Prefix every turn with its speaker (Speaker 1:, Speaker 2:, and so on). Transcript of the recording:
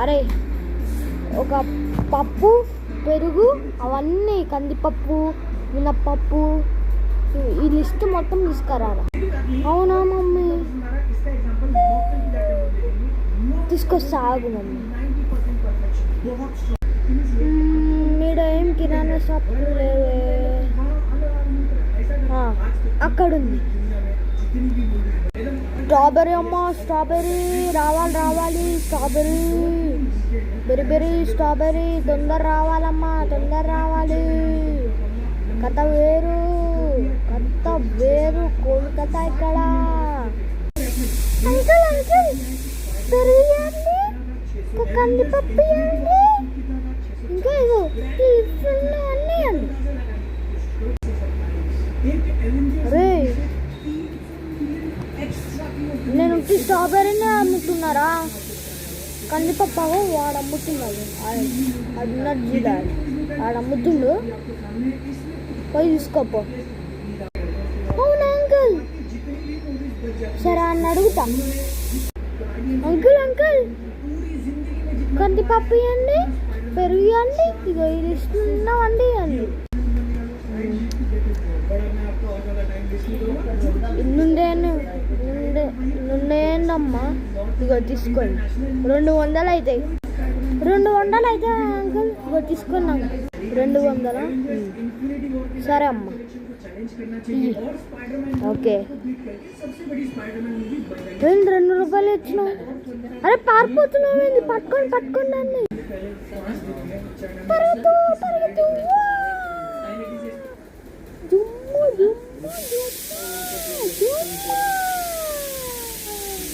Speaker 1: అరే ఒక పప్పు, పెరుగు, అవన్నీ కందిపప్పు, మినప్పప్పు, ఈ లిస్ట్ మొత్తం తీసుకురా. అవునా మమ్మీ? తీసుకొస్తా ఆగు మమ్మీ. మీరు ఏం కిరాణా షాప్ లేవే? అక్కడుంది స్ట్రాబెర్రీ. అమ్మ స్ట్రాబెర్రీ రావాలి. స్ట్రాబెర్రీ బెరీ స్ట్రాబెర్రీ తొందర రావాలమ్మా, తొందర రావాలి. కథ వేరు కోల్కతా ఇక్కడ. అంకుల్ పెరుగు ఇవ్వండి, కందిపప్పు ఇవ్వండి, ఇంకా ఇగో అన్నీ ఇవ్వండి. అరే నేను స్ట్రాబెర్రీనే అమ్ముతున్నారా? కందిపప్పు వాడు అమ్ముతున్నాడు, అది ఉన్నది చూడాలి. వాడు అమ్ముతుండు, పోయి తీసుకోపో. అవునా అంకుల్? సరే అని అడుగుతా. అంకుల్ కందిపప్పు ఇవ్వండి, పెరుగు ఇవ్వండి, ఇగో ఇది ఇస్తున్నామండి ఇవ్వండి. నుండేందమ్మా, ఇగో తీసుకోండి. 200 అవుతాయి. 200 అయితే అంకుల్ ఇగో తీసుకున్నాం. 200. సరే అమ్మా, ఓకే. 2 రూపాయలు ఇచ్చినావు. అరే పారిపోతున్నావు ఏంది? పట్టుకోండి అన్ని. పరుగుతూ జుమ్ము